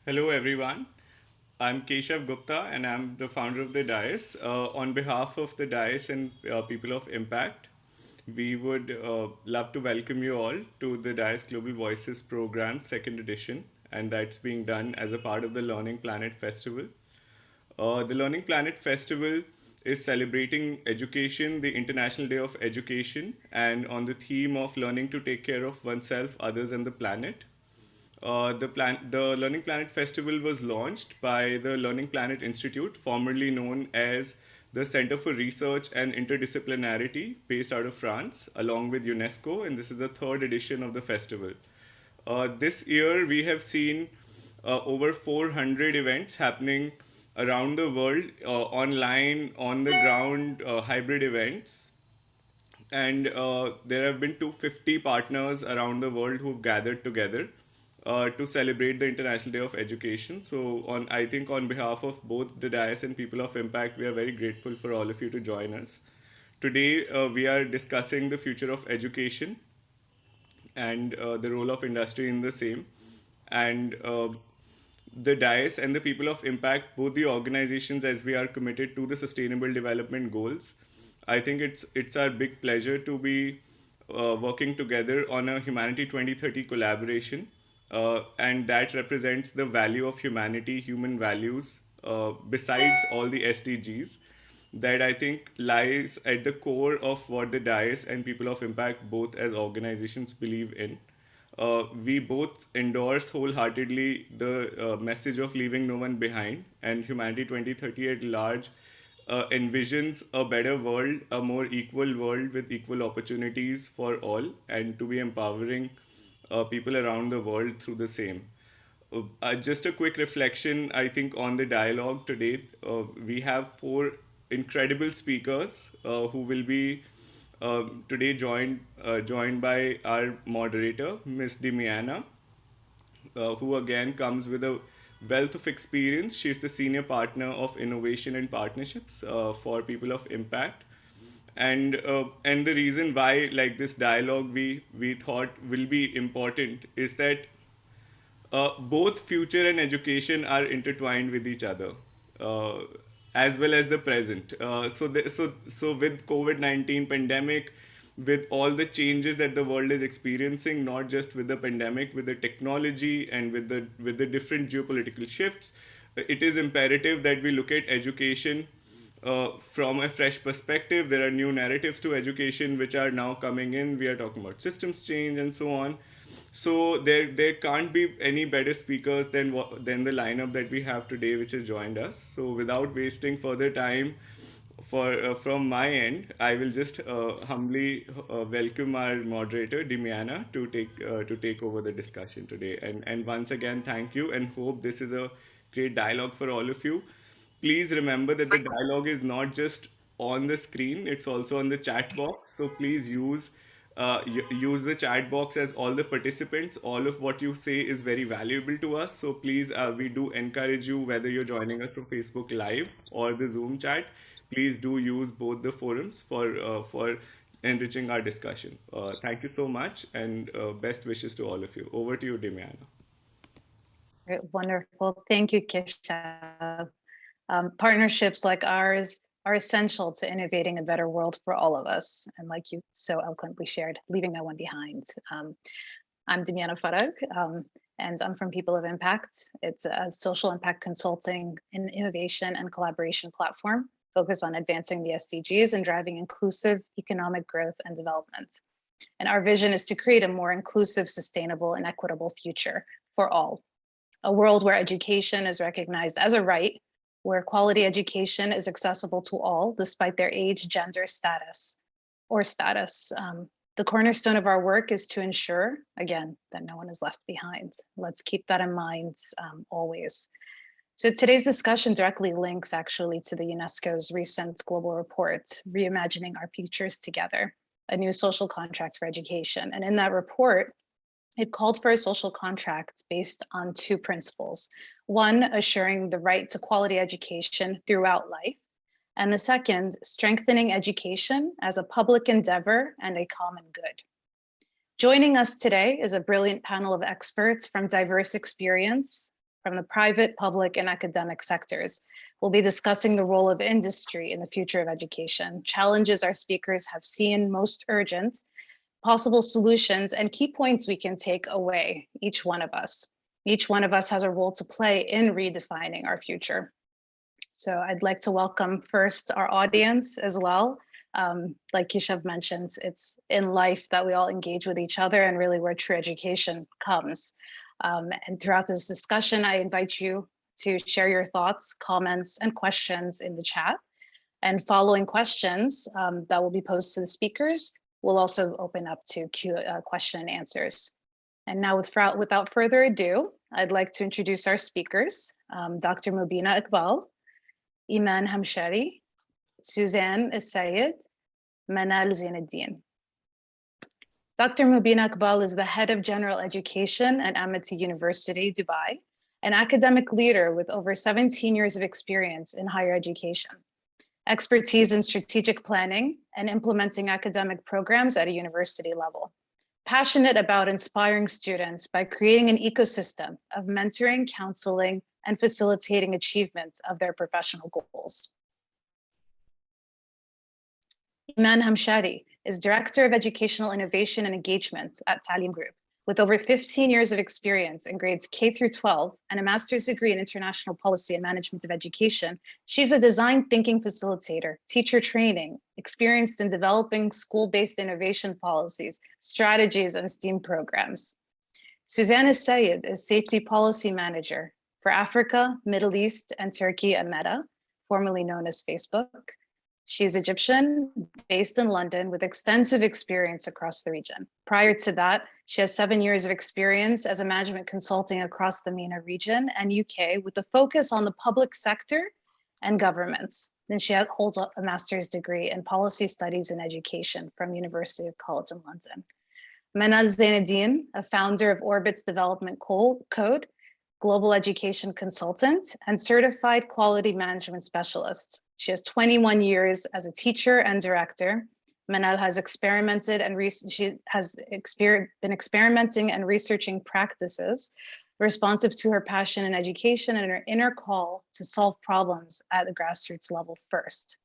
Hello, everyone. I'm Keshav Gupta, and I'm the founder of the Dais. On behalf of the Dais and people of Impact, we would love to welcome you all to the Dais Global Voices program, second edition, and that's being done as a part of the Learning Planet Festival. The Learning Planet Festival is celebrating education, the International Day of Education, and on the theme of learning to take care of oneself, others, and the planet. The Learning Planet Festival was launched by the Learning Planet Institute, formerly known as the Center for Research and Interdisciplinarity, based out of France, along with UNESCO, and this is the third edition of the festival. This year, we have seen over 400 events happening around the world, online, on the ground, hybrid events, and there have been 250 partners around the world who've gathered together to celebrate the International Day of Education. So, I think on behalf of both the Dias and People of Impact, we are very grateful for all of you to join us. Today, we are discussing the future of education and the role of industry in the same. And the DICE and the People of Impact, both the organizations, as we are committed to the Sustainable Development Goals, I think it's our big pleasure to be working together on a Humanity 2030 collaboration, and that represents the value of humanity, human values, besides all the SDGs that I think lies at the core of what the DICE and People of Impact, both as organizations, believe in. We both endorse wholeheartedly the message of leaving no one behind, and Humanity 2030 at large envisions a better world, a more equal world with equal opportunities for all, and to be empowering people around the world through the same. Just a quick reflection, I think, on the dialogue today. We have four incredible speakers who will be today joined by our moderator, Miss Dimiana, who again comes with a wealth of experience. She's the senior partner of innovation and partnerships for People of Impact. And the reason why like this dialogue we thought will be important is that both future and education are intertwined with each other, uh, as well as the present. So with COVID-19 pandemic, with all the changes that the world is experiencing, not just with the pandemic, with the technology and with the different geopolitical shifts, it is imperative that we look at education from a fresh perspective. There are new narratives to education which are now coming in. We are talking about systems change and so on. So there can't be any better speakers than the lineup that we have today, which has joined us. So without wasting further time, for from my end, I will just humbly welcome our moderator Dimiana to take over the discussion today. And once again, thank you, and hope this is a great dialogue for all of you. Please remember that the dialogue is not just on the screen; it's also on the chat box. So please use the chat box, as all the participants, all of what you say is very valuable to us. So please, we do encourage you, whether you're joining us from Facebook Live or the Zoom chat, please do use both the forums for enriching our discussion. Thank you so much, and best wishes to all of you. Over to you, Dimiana. Right, wonderful. Thank you, Keshav. Partnerships like ours are essential to innovating a better world for all of us. And like you so eloquently shared, leaving no one behind. I'm Dimiana Farag, and I'm from People of Impact. It's a social impact consulting and innovation and collaboration platform focused on advancing the SDGs and driving inclusive economic growth and development. And our vision is to create a more inclusive, sustainable, and equitable future for all. A world where education is recognized as a right, where quality education is accessible to all, despite their age, gender, status. The cornerstone of our work is to ensure, again, that no one is left behind. Let's keep that in mind always. So today's discussion directly links actually to the UNESCO's recent global report, Reimagining Our Futures Together, a new social contract for education. And in that report, it called for a social contract based on two principles. One, assuring the right to quality education throughout life. And the second, strengthening education as a public endeavor and a common good. Joining us today is a brilliant panel of experts from diverse experience, from the private, public, and academic sectors. We'll be discussing the role of industry in the future of education, challenges our speakers have seen most urgent, possible solutions, and key points we can take away, each one of us. Each one of us has a role to play in redefining our future. So I'd like to welcome first our audience as well. Like Keshav mentioned, it's in life that we all engage with each other and really where true education comes. And throughout this discussion, I invite you to share your thoughts, comments, and questions in the chat. And following questions that will be posed to the speakers, we'll also open up to question and answers. And now without further ado, I'd like to introduce our speakers, Dr. Mubina Iqbal, Iman Hamshari, Suzanne Essayed, Manal Zainuddin. Dr. Mubina Iqbal is the head of general education at Amity University, Dubai, an academic leader with over 17 years of experience in higher education, expertise in strategic planning and implementing academic programs at a university level. Passionate about inspiring students by creating an ecosystem of mentoring, counseling, and facilitating achievement of their professional goals. Iman Hamshari is Director of Educational Innovation and Engagement at Talim Group. With over 15 years of experience in grades K through 12 and a master's degree in international policy and management of education, she's a design thinking facilitator, teacher training, experienced in developing school-based innovation policies, strategies, and STEAM programs. Suzanne Sayed is Safety Policy Manager for Africa, Middle East, and Turkey at Meta, formerly known as Facebook. She's Egyptian, based in London, with extensive experience across the region. Prior to that, she has 7 years of experience as a management consulting across the MENA region and UK, with a focus on the public sector and governments. Then she holds a master's degree in policy studies and education from University of College in London. Manal Zainuddin, a founder of Orbit's Development Code, global education consultant, and certified quality management specialist. She has 21 years as a teacher and director. Manal has experimented and she has been experimenting and researching practices responsive to her passion in education and her inner call to solve problems at the grassroots level first.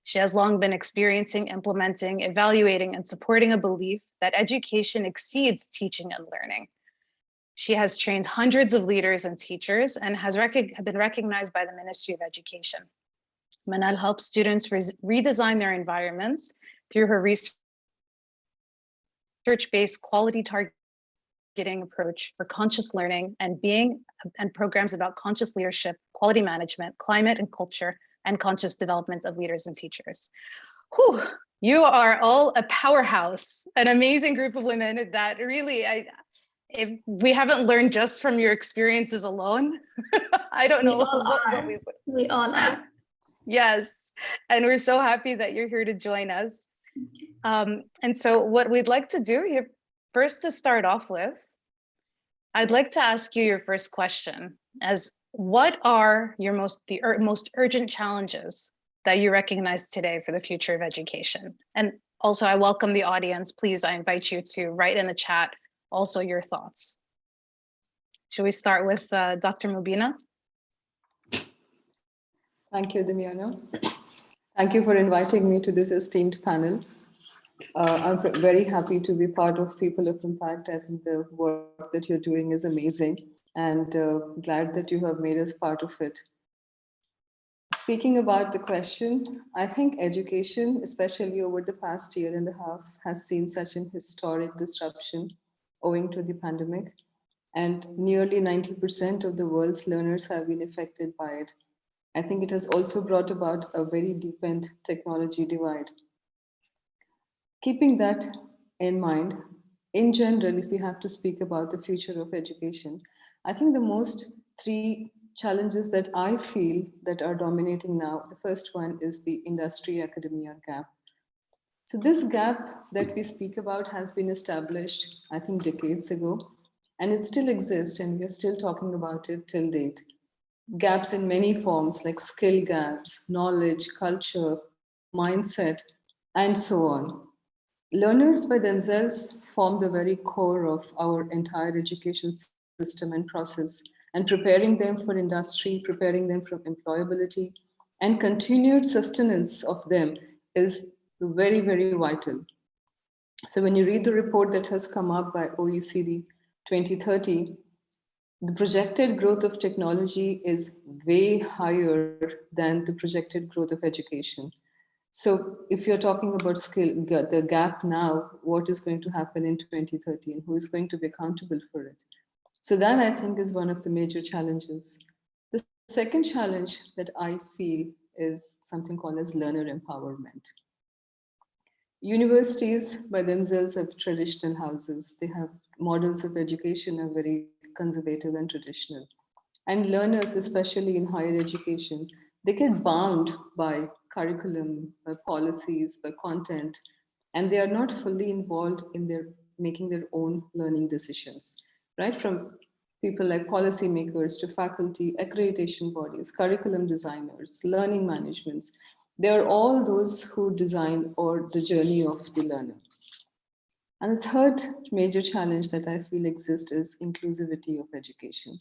She has long been experiencing, implementing, evaluating, and supporting a belief that education exceeds teaching and learning. She has trained hundreds of leaders and teachers and has been recognized by the Ministry of Education. Manal helps students redesign their environments through her research-based quality targeting approach for conscious learning and programs about conscious leadership, quality management, climate and culture, and conscious development of leaders and teachers. Whew, you are all a powerhouse, an amazing group of women that really, if we haven't learned just from your experiences alone, I don't know what we would. We all are. Yes, and we're so happy that you're here to join us. And so what we'd like to do here, first to start off with, I'd like to ask you your first question as what are your most urgent challenges that you recognize today for the future of education? And also I welcome the audience. Please, I invite you to write in the chat also your thoughts. Should we start with Dr. Mubina? Thank you, Damiana. Thank you for inviting me to this esteemed panel. I'm very happy to be part of People of Impact. I think the work that you're doing is amazing and glad that you have made us part of it. Speaking about the question, I think education, especially over the past year and a half, has seen such an historic disruption owing to the pandemic, and nearly 90% of the world's learners have been affected by it. I think it has also brought about a very deepened technology divide. Keeping that in mind, in general, if we have to speak about the future of education, I think the most three challenges that I feel that are dominating now, the first one is the industry-academia gap. So this gap that we speak about has been established, I think, decades ago, and it still exists, and we're still talking about it till date. Gaps in many forms like skill gaps, knowledge, culture, mindset, and so on. Learners by themselves form the very core of our entire education system and process, and preparing them for industry, preparing them for employability, and continued sustenance of them is very, very vital. So when you read the report that has come up by OECD 2030, the projected growth of technology is way higher than the projected growth of education. So if you're talking about the gap now, what is going to happen in 2030 and who is going to be accountable for it? So that I think is one of the major challenges. The second challenge that I feel is something called as learner empowerment. Universities by themselves have traditional houses. They have models of education are very conservative and traditional. And learners, especially in higher education, they get bound by curriculum, by policies, by content, and they are not fully involved in their making their own learning decisions, right? From people like policymakers to faculty, accreditation bodies, curriculum designers, learning managements. They are all those who design or the journey of the learner. And the third major challenge that I feel exists is inclusivity of education.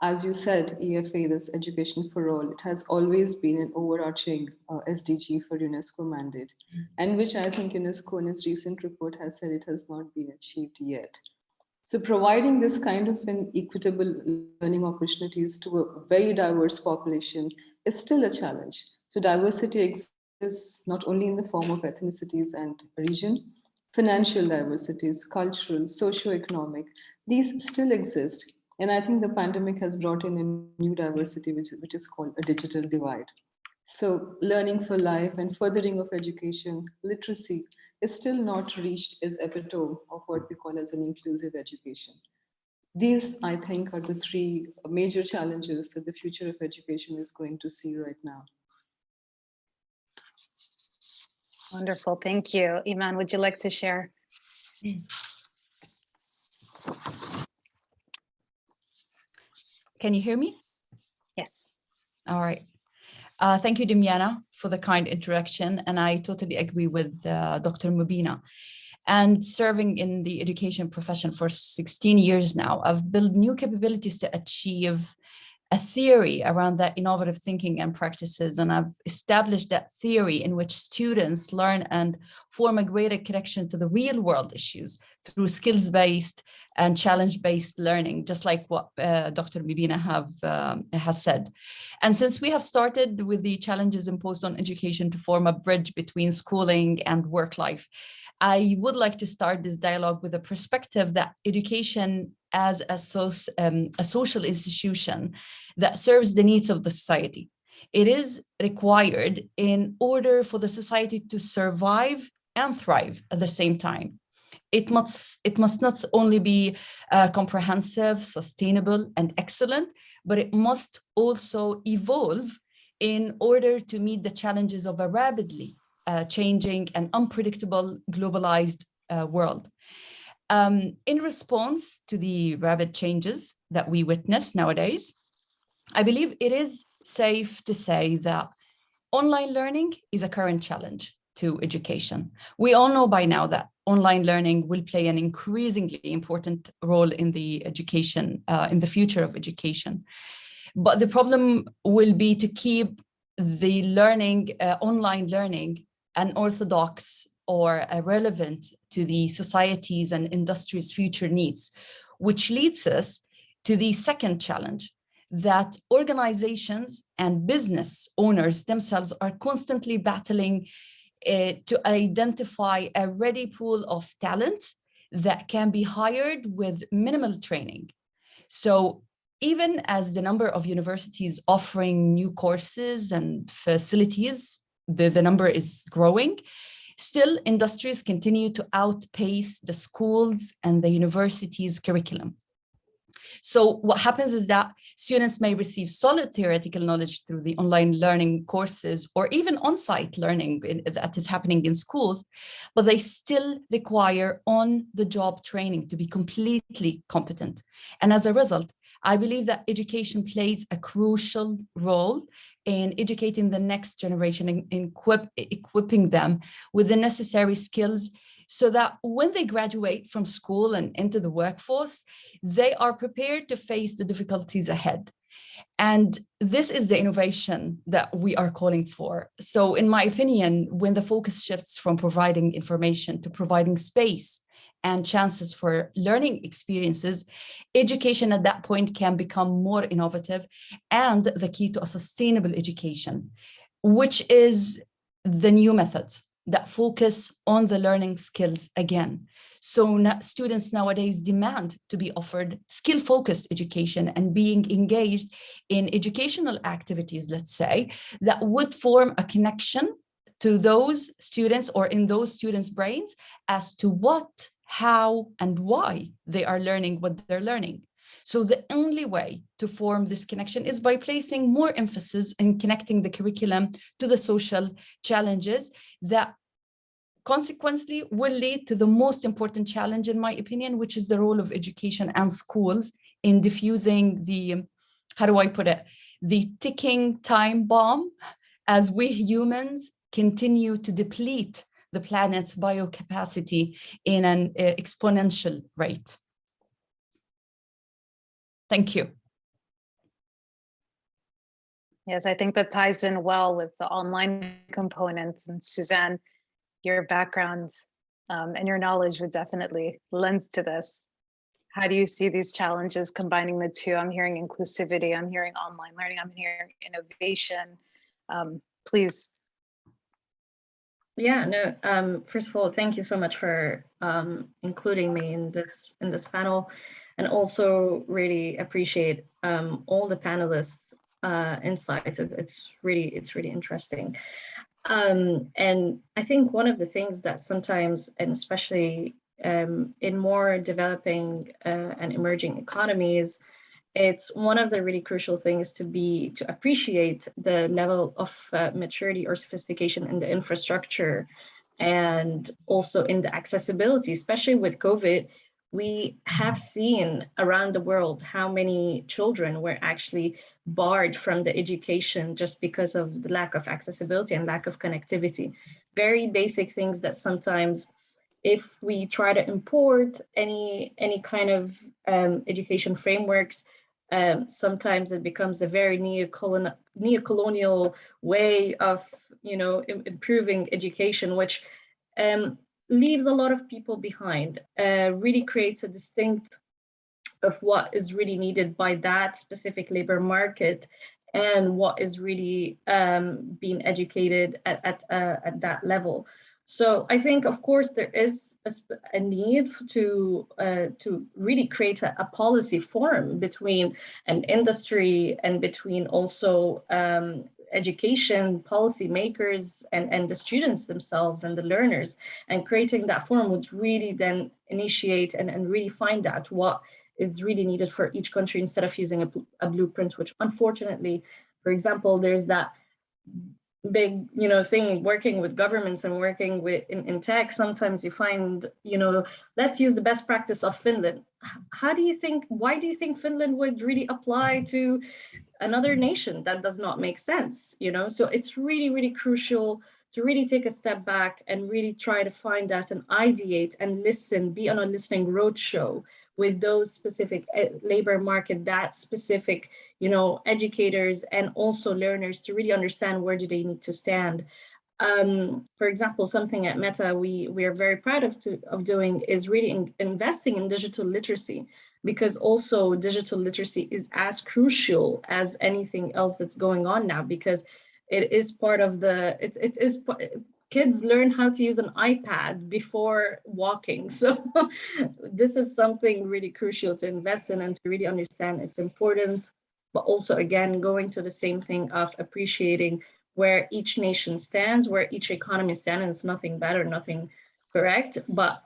As you said, EFA, this Education for All, it has always been an overarching SDG for UNESCO mandate, and which I think UNESCO in its recent report has said it has not been achieved yet. So providing this kind of an equitable learning opportunities to a very diverse population is still a challenge. So diversity exists not only in the form of ethnicities and region, financial diversities, cultural, socio-economic, these still exist. And I think the pandemic has brought in a new diversity, which is called a digital divide. So learning for life and furthering of education, literacy is still not reached as epitome of what we call as an inclusive education. These, I think, are the three major challenges that the future of education is going to see right now. Wonderful, thank you. Iman, would you like to share? Can you hear me? Yes. All right. Thank you, Dimiana, for the kind introduction. And I totally agree with Dr. Mubina. And serving in the education profession for 16 years now, I've built new capabilities to achieve a theory around that innovative thinking and practices. And I've established that theory in which students learn and form a greater connection to the real world issues through skills-based and challenge-based learning, just like what Dr. Mubina has said. And since we have started with the challenges imposed on education to form a bridge between schooling and work life, I would like to start this dialogue with a perspective that education as a social institution that serves the needs of the society. It is required in order for the society to survive and thrive at the same time. It must not only be comprehensive, sustainable, and excellent, but it must also evolve in order to meet the challenges of a rapidly changing and unpredictable globalized world. In response to the rapid changes that we witness nowadays, I believe it is safe to say that online learning is a current challenge to education. We all know by now that online learning will play an increasingly important role in the education, in the future of education. But the problem will be to keep the learning, online learning, unorthodox or relevant to the societies and industries' future needs, which leads us to the second challenge, that organizations and business owners themselves are constantly battling to identify a ready pool of talent that can be hired with minimal training. So even as the number of universities offering new courses and facilities, the number is growing, still industries continue to outpace the schools and the universities' curriculum. So what happens is that students may receive solid theoretical knowledge through the online learning courses or even on-site learning that is happening in schools, but they still require on-the-job training to be completely competent. And as a result, I believe that education plays a crucial role in educating the next generation and equipping them with the necessary skills so that when they graduate from school and into the workforce, they are prepared to face the difficulties ahead. And this is the innovation that we are calling for. So in my opinion, when the focus shifts from providing information to providing space and chances for learning experiences, education at that point can become more innovative and the key to a sustainable education, which is the new method that focus on the learning skills again. So students nowadays demand to be offered skill-focused education and being engaged in educational activities, let's say, that would form a connection to those students or in those students' brains as to what, how, and why they are learning what they're learning. So the only way to form this connection is by placing more emphasis in connecting the curriculum to the social challenges that consequently will lead to the most important challenge, in my opinion, which is the role of education and schools in diffusing the, how do I put it, the ticking time bomb as we humans continue to deplete the planet's biocapacity in an exponential rate. Thank you. Yes, I think that ties in well with the online components. And Suzanne, your background and your knowledge would definitely lend to this. How do you see these challenges combining the two? I'm hearing inclusivity, I'm hearing online learning, I'm hearing innovation. Please. Yeah, no, first of all, thank you so much for including me in this panel, and also really appreciate all the panelists' insights. It's really interesting. And I think one of the things that sometimes, and especially in more developing and emerging economies, it's one of the really crucial things to appreciate the level of maturity or sophistication in the infrastructure, and also in the accessibility. Especially with COVID, we have seen around the world how many children were actually barred from the education just because of the lack of accessibility and lack of connectivity. Very basic things that sometimes, if we try to import any kind of education frameworks, sometimes it becomes a very neocolonial way of, improving education, which leaves a lot of people behind. Really creates a distinct of what is really needed by that specific labor market and what is really being educated at that level. So I think, of course, there is a need to really create a policy forum between an industry and between also education policy makers and the students themselves and the learners. And creating that forum would really then initiate and really find out what is really needed for each country, instead of using a blueprint, which unfortunately, for example, there's that big thing working with governments and working with in tech. Sometimes you find, let's use the best practice of Finland. Why do you think Finland would really apply to another nation? That does not make sense, so it's really crucial to really take a step back and really try to find out and ideate and listen, be on a listening roadshow with those specific labor market, that specific, educators and also learners, to really understand where do they need to stand. For example, something at Meta we are very proud of doing is really investing in digital literacy, because also digital literacy is as crucial as anything else that's going on now, because it is part of kids learn how to use an iPad before walking. So this is something really crucial to invest in and to really understand its importance, but also, again, going to the same thing of appreciating where each nation stands, where each economy stands, and it's nothing bad or nothing correct, but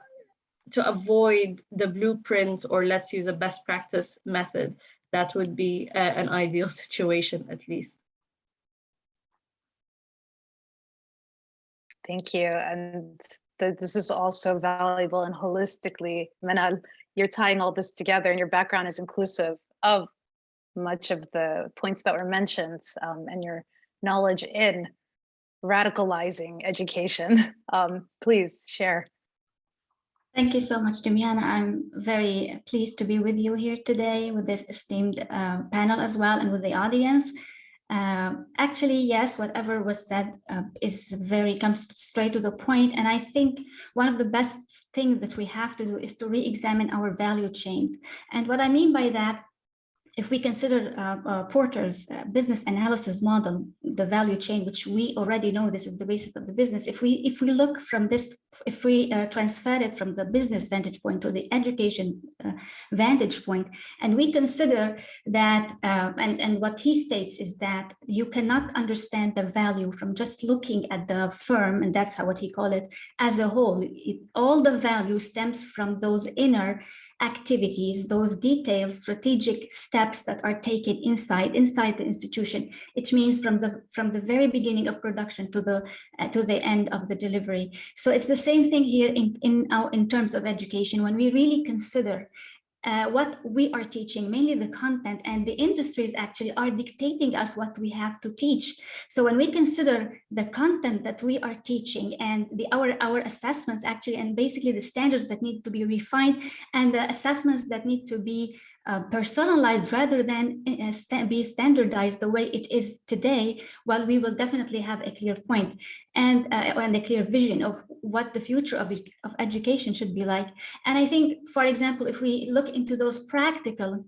to avoid the blueprint, or let's use a best practice method, that would be an ideal situation, at least. Thank you. And this is also valuable and holistically, Manal, you're tying all this together, and your background is inclusive of much of the points that were mentioned, and your knowledge in radicalizing education. Please share. Thank you so much, Damiana. I'm very pleased to be with you here today with this esteemed panel as well, and with the audience. Actually, yes, whatever was said comes straight to the point. And I think one of the best things that we have to do is to re-examine our value chains. And what I mean by that, if we consider Porter's business analysis model, the value chain, which we already know this is the basis of the business, if we look from this, if we transfer it from the business vantage point to the education vantage point, and we consider that, and what he states is that you cannot understand the value from just looking at the firm, and that's what he called it, as a whole. All the value stems from those inner activities, those detailed strategic steps that are taken inside the institution. It means from the very beginning of production to the end of the delivery. So it's the same thing here in terms of education. When we really consider what we are teaching, mainly the content, and the industries actually are dictating us what we have to teach. So when we consider the content that we are teaching and our assessments actually, and basically the standards that need to be refined and the assessments that need to be personalized rather than be standardized the way it is today, well, we will definitely have a clear point and a clear vision of what the future of education should be like. And I think, for example, if we look into those practical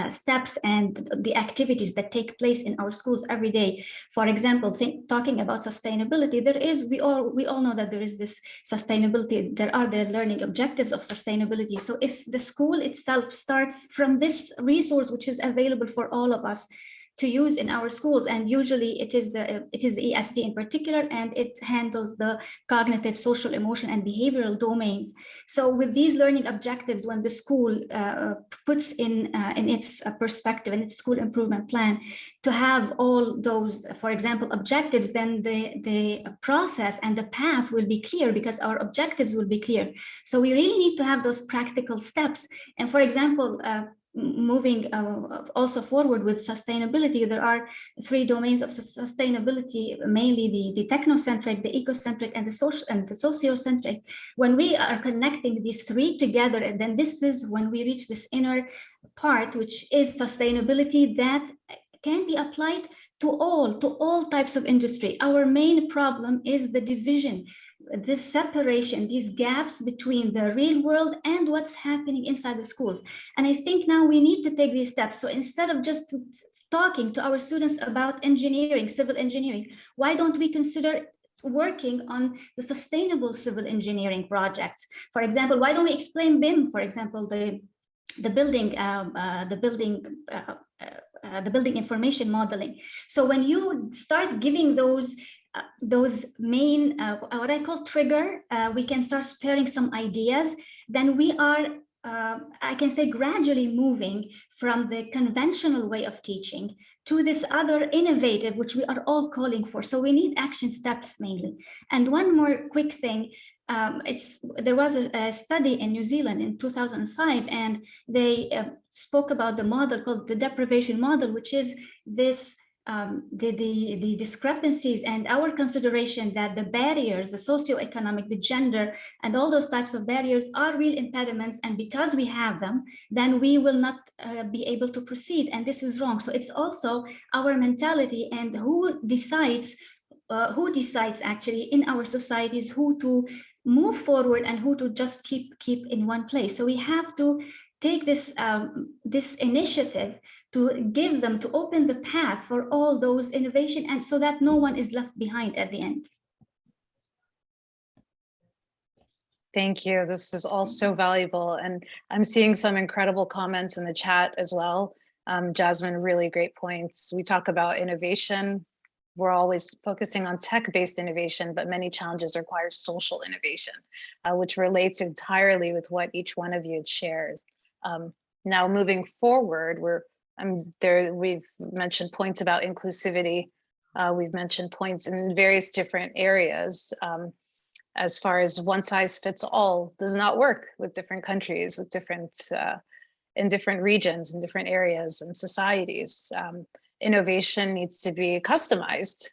steps and the activities that take place in our schools every day. For example, talking about sustainability, we all know that there is this sustainability, there are the learning objectives of sustainability. So if the school itself starts from this resource, which is available for all of us to use in our schools, and usually it is the ESD in particular, and it handles the cognitive, social, emotional, and behavioral domains. So with these learning objectives, when the school puts in its perspective and its school improvement plan to have all those, for example, objectives, then the process and the path will be clear because our objectives will be clear. So we really need to have those practical steps. And for example, moving also forward with sustainability, there are 3 domains of sustainability, mainly the technocentric, the ecocentric, and the social and the sociocentric. When we are connecting these 3 together, and then this is when we reach this inner part, which is sustainability that can be applied to all types of industry. Our main problem is the division, this separation, these gaps between the real world and what's happening inside the schools. And I think now we need to take these steps. So instead of just talking to our students about engineering, civil engineering, why don't we consider working on the sustainable civil engineering projects? For example, why don't we explain BIM, for example, the building information modeling. So when you start giving those main, what I call trigger, we can start sparing some ideas, then we are, I can say, gradually moving from the conventional way of teaching to this other innovative, which we are all calling for. So we need action steps mainly. And one more quick thing, there was a study in New Zealand in 2005, and they spoke about the model called the deprivation model, which is this the discrepancies and our consideration that the barriers, the socioeconomic, the gender, and all those types of barriers are real impediments, and because we have them, then we will not be able to proceed, and this is wrong. So it's also our mentality and who decides actually in our societies who to move forward and who to just keep in one place. So we have to take this this initiative to give them, to open the path for all those innovation, and so that no one is left behind at the end. Thank you. This is all so valuable. And I'm seeing some incredible comments in the chat as well. Jasmine, really great points. We talk about innovation. We're always focusing on tech-based innovation, but many challenges require social innovation, which relates entirely with what each one of you shares. Now, moving forward, we've mentioned points about inclusivity. We've mentioned points in various different areas. As far as one size fits all does not work with different countries, with different in different regions, in different areas and societies. Innovation needs to be customized.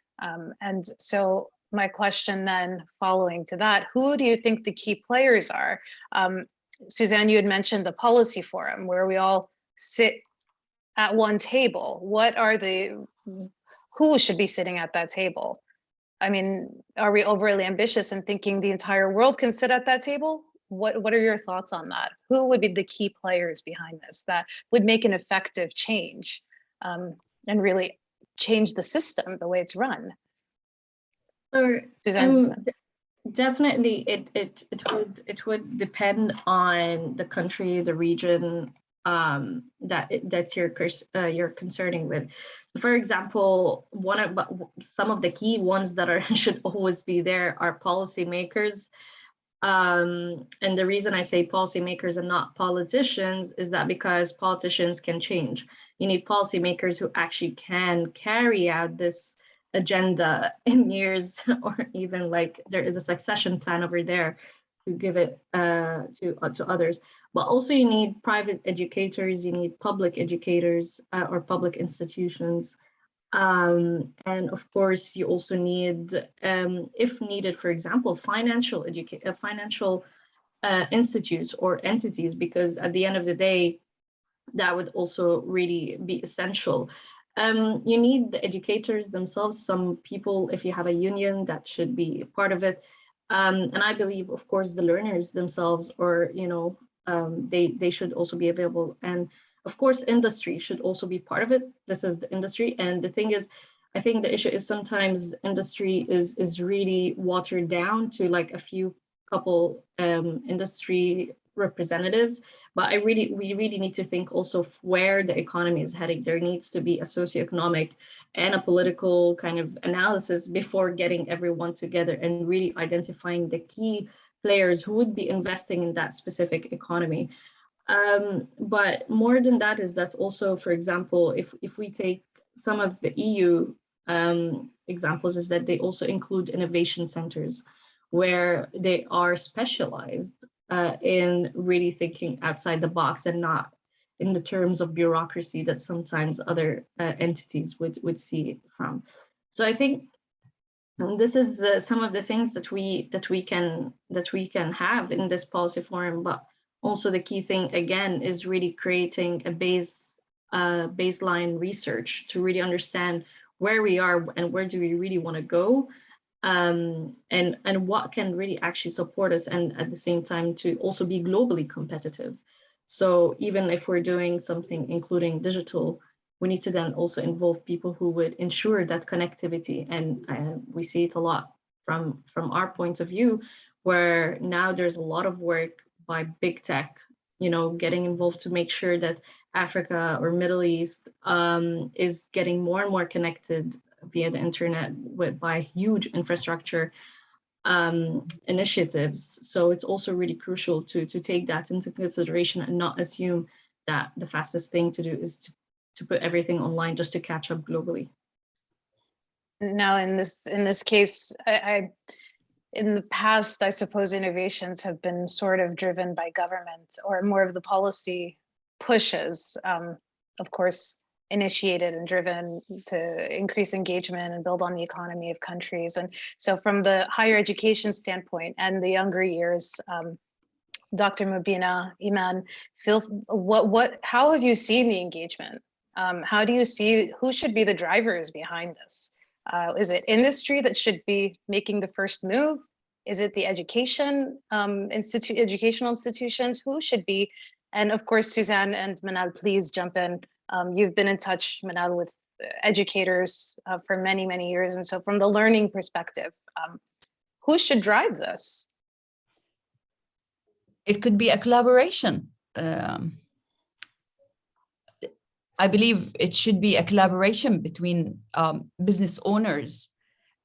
And so my question then following to that, who do you think the key players are? Suzanne, you had mentioned a policy forum where we all sit at one table. Who should be sitting at that table? I mean, are we overly ambitious in thinking the entire world can sit at that table? What are your thoughts on that? Who would be the key players behind this that would make an effective change and really change the system, the way it's run? Or Suzanne? definitely it would depend on the country, the region that you're concerning with. So for example, some of the key ones that are should always be there are policymakers. And the reason I say policymakers and not politicians is that because politicians can change. You need policymakers who actually can carry out this agenda in years, or even like there is a succession plan over there to give it to others. But also you need private educators, you need public educators or public institutions. And of course, you also need, if needed, for example, financial institutes or entities, because at the end of the day, that would also really be essential. You need the educators themselves, some people, if you have a union, that should be part of it. And I believe, of course, the learners themselves, or, they should also be available. And of course, industry should also be part of it. This is the industry. And the thing is, I think the issue is sometimes industry is really watered down to like a few couple industry representatives. But we really need to think also of where the economy is heading. There needs to be a socioeconomic and a political kind of analysis before getting everyone together and really identifying the key players who would be investing in that specific economy. But more than that is that also, for example, if we take some of the EU examples, is that they also include innovation centers where they are specialized in really thinking outside the box and not in the terms of bureaucracy that sometimes other entities would see it from. So I think this is some of the things that we can have in this policy forum. But also the key thing again is really creating a baseline research to really understand where we are and where do we really want to go, and what can really actually support us, and at the same time to also be globally competitive. So even if we're doing something including digital, we need to then also involve people who would ensure that connectivity. And we see it a lot from our point of view, where now there's a lot of work by big tech, getting involved to make sure that Africa or Middle East is getting more and more connected via the internet by huge infrastructure initiatives. So it's also really crucial to take that into consideration and not assume that the fastest thing to do is to put everything online just to catch up globally. Now, in this case, I in the past, I suppose innovations have been sort of driven by government or more of the policy pushes, of course, initiated and driven to increase engagement and build on the economy of countries. And so from the higher education standpoint and the younger years, Dr. Mubina, Iman, how have you seen the engagement? How do you see who should be the drivers behind this? Is it industry that should be making the first move? Is it the educational institutions? Who should be? And of course, Suzanne and Manal, please jump in. You've been in touch, Manal, with educators for many, many years. And so from the learning perspective, who should drive this? It could be a collaboration. I believe it should be a collaboration between business owners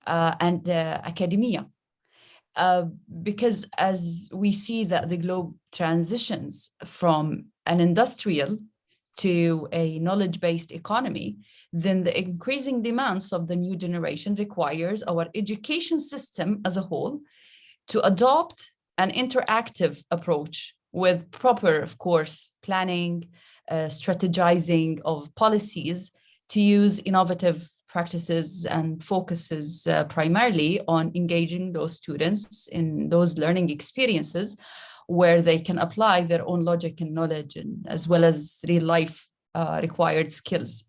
and academia. Because as we see that the globe transitions from an industrial to a knowledge-based economy, then the increasing demands of the new generation requires our education system as a whole to adopt an interactive approach with proper, of course, planning, strategizing of policies to use innovative practices and focuses primarily on engaging those students in those learning experiences where they can apply their own logic and knowledge, and as well as real life required skills.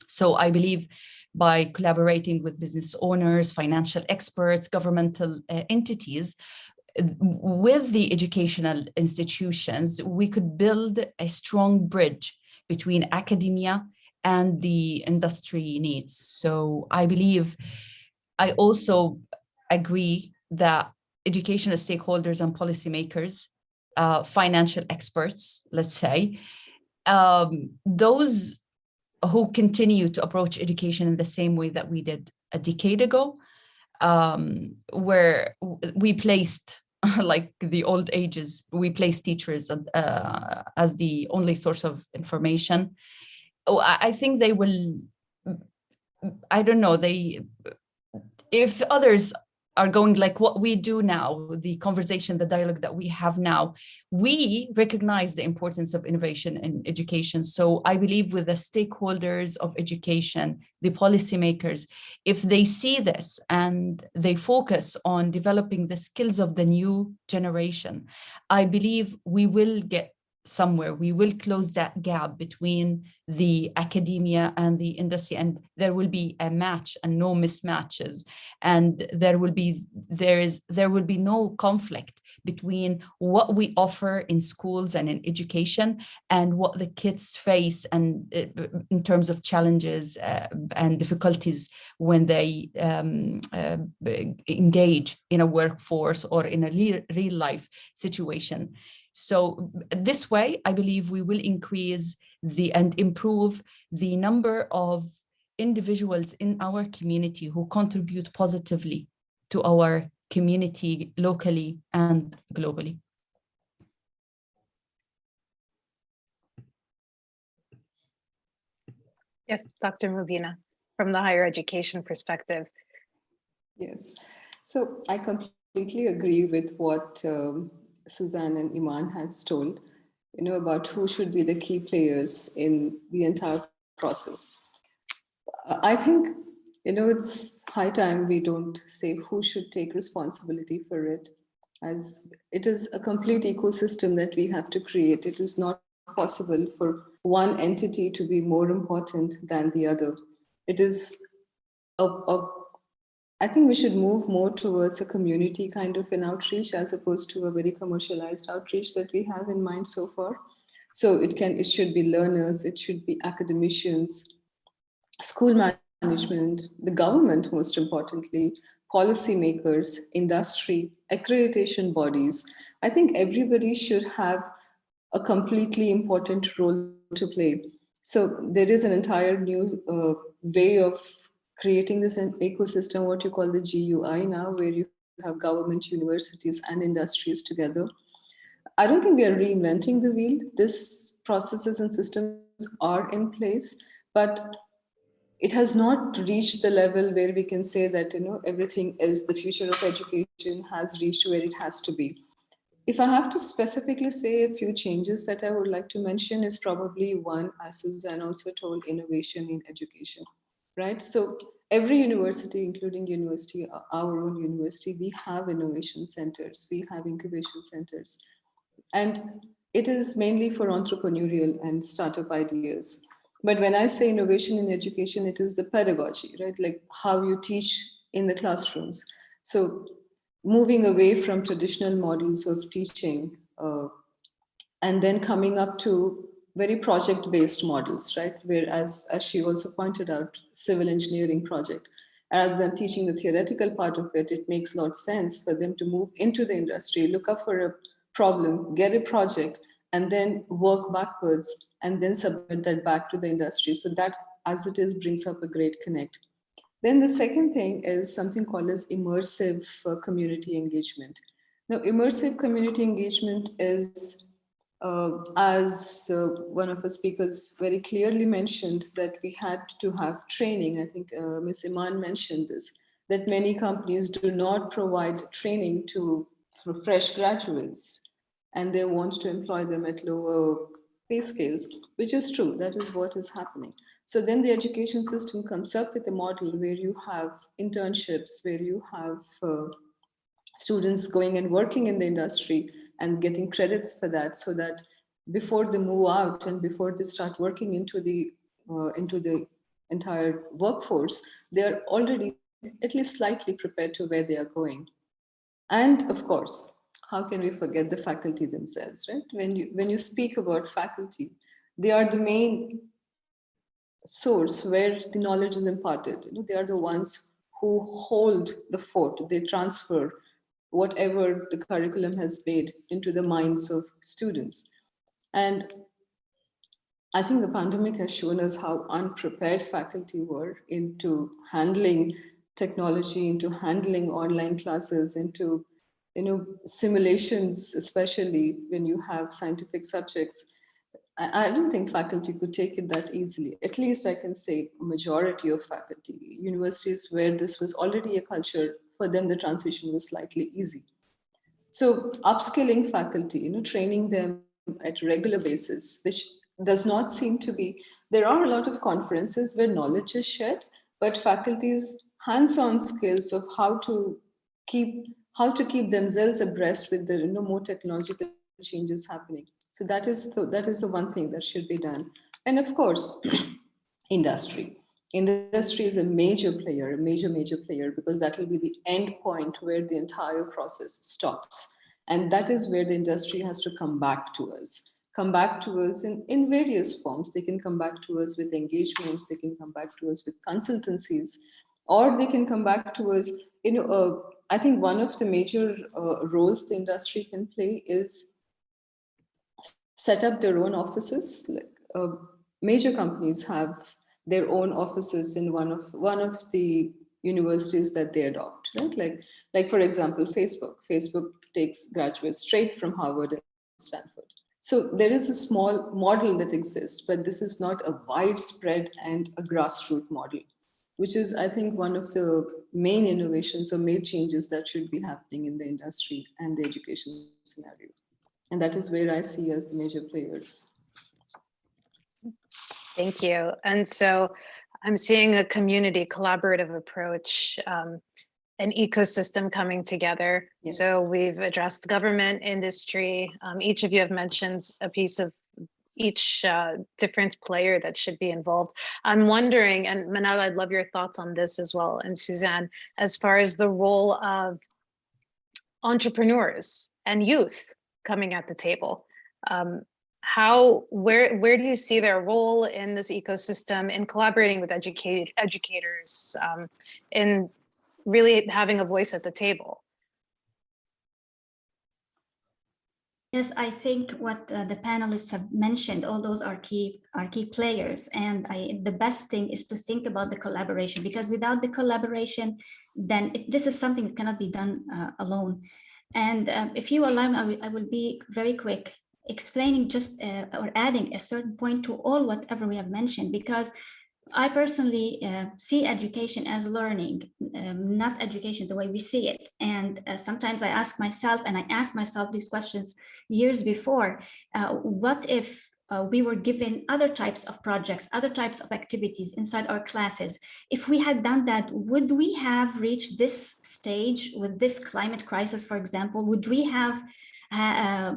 So I believe by collaborating with business owners, financial experts, governmental entities, with the educational institutions, we could build a strong bridge between academia and the industry needs. So I believe, I also agree that educational stakeholders and policymakers, financial experts, let's say, those who continue to approach education in the same way that we did a decade ago, where we placed, like the old ages, we placed teachers as the only source of information. I think they will, I don't know, if others are going like what we do now, the conversation, the dialogue that we have now, we recognize the importance of innovation in education. So I believe with the stakeholders of education, the policymakers, if they see this and they focus on developing the skills of the new generation, I believe we will get somewhere. We will close that gap between the academia and the industry, and there will be a match and no mismatches, and there will be no conflict between what we offer in schools and in education and what the kids face, and in terms of challenges and difficulties when they engage in a workforce or in a real life situation. So this way, I believe we will increase and improve the number of individuals in our community who contribute positively to our community locally and globally. Yes, Dr. Mubina, from the higher education perspective. Yes, so I completely agree with what Suzanne and Iman has told, about who should be the key players in the entire process. I think, it's high time we don't say who should take responsibility for it, as it is a complete ecosystem that we have to create. It is not possible for one entity to be more important than the other. It is I think we should move more towards a community kind of an outreach as opposed to a very commercialized outreach that we have in mind so far. So it should be learners, it should be academicians, school management, the government, most importantly, policymakers, industry, accreditation bodies. I think everybody should have a completely important role to play. So there is an entire new way of creating this ecosystem, what you call the GUI now, where you have government, universities, and industries together. I don't think we are reinventing the wheel. These processes and systems are in place, but it has not reached the level where we can say that everything is the future of education has reached where it has to be. If I have to specifically say a few changes that I would like to mention is probably one, as Suzanne also told, innovation in education, right? So every university, including our own university, we have innovation centers, we have incubation centers, and it is mainly for entrepreneurial and startup ideas. But when I say innovation in education, it is the pedagogy, right? Like how you teach in the classrooms. So moving away from traditional models of teaching and then coming up to very project-based models, right? Whereas, as she also pointed out, civil engineering project, rather than teaching the theoretical part of it, it makes a lot of sense for them to move into the industry, look up for a problem, get a project, and then work backwards and then submit that back to the industry. So that, as it is, brings up a great connect. Then the second thing is something called as immersive community engagement. Now, immersive community engagement is, as one of the speakers very clearly mentioned, that we had to have training. I think Ms. Iman mentioned this, that many companies do not provide training for fresh graduates, and they want to employ them at lower pay scales, which is true. That is what is happening. So then the education system comes up with a model where you have internships, where you have students going and working in the industry and getting credits for that, so that before they move out and before they start working into the entire workforce, they are already at least slightly prepared to where they are going. And of course, how can we forget the faculty themselves, right? When you speak about faculty, they are the main source where the knowledge is imparted. They are the ones who hold the fort. They transfer whatever the curriculum has made into the minds of students. And I think the pandemic has shown us how unprepared faculty were into handling technology, into handling online classes, into simulations, especially when you have scientific subjects. I don't think faculty could take it that easily. At least I can say a majority of faculty. Universities where this was already a culture, for them the transition was slightly easy. So upskilling faculty, training them at regular basis, which does not seem to be, there are a lot of conferences where knowledge is shared, but faculty's hands-on skills of how to keep themselves abreast with the more technological changes happening. So that is the one thing that should be done. And of course, industry. Industry is a major player, because that will be the end point where the entire process stops. And that is where the industry has to come back to us in various forms. They can come back to us with engagements, they can come back to us with consultancies, or they can come back to us. I think one of the major roles the industry can play is set up their own offices. Major companies have their own offices in one of the universities that they adopt, right? Like for example, Facebook takes graduates straight from Harvard and Stanford. So there is a small model that exists, but this is not a widespread and a grassroots model, which is, I think, one of the main innovations or main changes that should be happening in the industry and the education scenario. And that is where I see as the major players. Thank you. And so I'm seeing a community collaborative approach, an ecosystem coming together. Yes. So we've addressed government, industry. Each of you have mentioned a piece of each different player that should be involved. I'm wondering, and Manal, I'd love your thoughts on this as well, and Suzanne, as far as the role of entrepreneurs and youth coming at the table. Where do you see their role in this ecosystem, in collaborating with educators, in really having a voice at the table? Yes, I think what the panelists have mentioned, all those are key players. And the best thing is to think about the collaboration, because without the collaboration, then this is something that cannot be done alone. And if you allow me, I will be very quick, explaining just or adding a certain point to all whatever we have mentioned, because I personally see education as learning, not education the way we see it. And sometimes I ask myself, and I asked myself these questions years before, what if we were given other types of projects, other types of activities inside our classes? If we had done that, would we have reached this stage with this climate crisis, for example? Would we have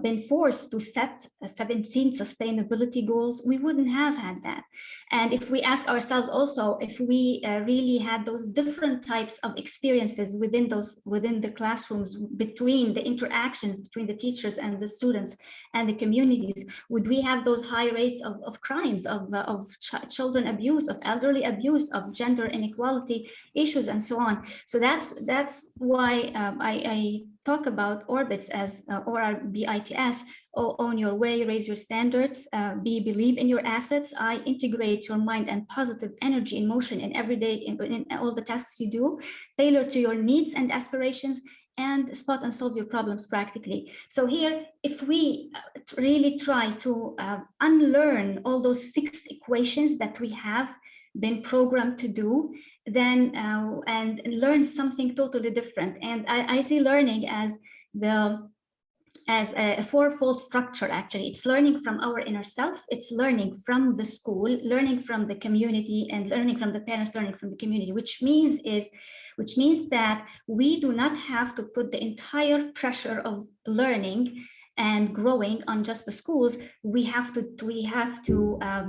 been forced to set 17 sustainability goals? We wouldn't have had that. And if we ask ourselves also, if we really had those different types of experiences within the classrooms, between the interactions between the teachers and the students and the communities, would we have those high rates of crimes, of children abuse, of elderly abuse, of gender inequality issues, and so on? So that's why I talk about orbits as or BITS: own your way, raise your standards, believe in your assets, I integrate your mind and positive energy in motion in every day, in all the tasks you do, tailor to your needs and aspirations, and spot and solve your problems practically. So here, if we really try to unlearn all those fixed equations that we have been programmed to do, then and learn something totally different. And I see learning as the as a fourfold structure. Actually, it's learning from our inner self, it's learning from the school, learning from the community, and learning from the parents, learning from the community, which means that we do not have to put the entire pressure of learning and growing on just the schools. We have to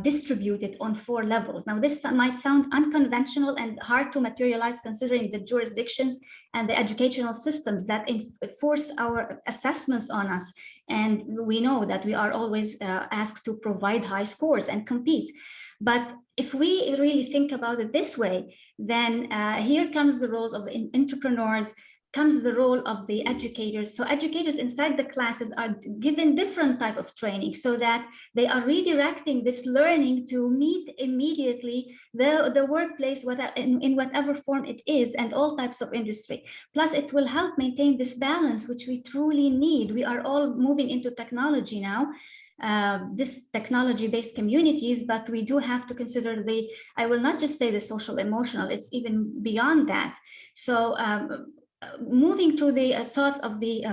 distribute it on 4 levels. Now, this might sound unconventional and hard to materialize, considering the jurisdictions and the educational systems that enforce our assessments on us. And we know that we are always asked to provide high scores and compete. But if we really think about it this way, then here comes the roles of the entrepreneurs, comes the role of the educators. So educators inside the classes are given different type of training, so that they are redirecting this learning to meet immediately the workplace, in whatever form it is, and all types of industry. Plus, it will help maintain this balance, which we truly need. We are all moving into technology now, this technology-based communities, but we do have to consider I will not just say the social emotional, it's even beyond that. So moving to the thoughts of the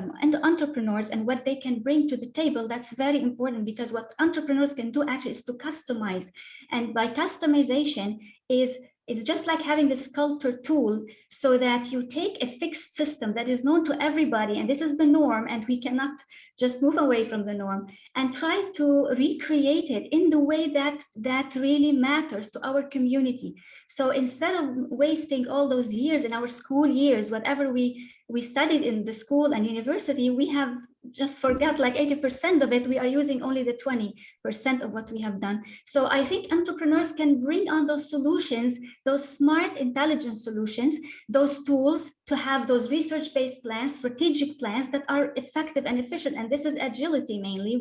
entrepreneurs and what they can bring to the table, that's very important, because what entrepreneurs can do actually is to customize. And by customization it's just like having the sculptor tool, so that you take a fixed system that is known to everybody, and this is the norm, and we cannot just move away from the norm, and try to recreate it in the way that really matters to our community. So instead of wasting all those years in our school years, whatever we studied in the school and university, we have just forgot like 80% of it. We are using only the 20% of what we have done. So I think entrepreneurs can bring on those solutions, those smart, intelligent solutions, those tools to have those research-based plans, strategic plans that are effective and efficient. And this is agility mainly,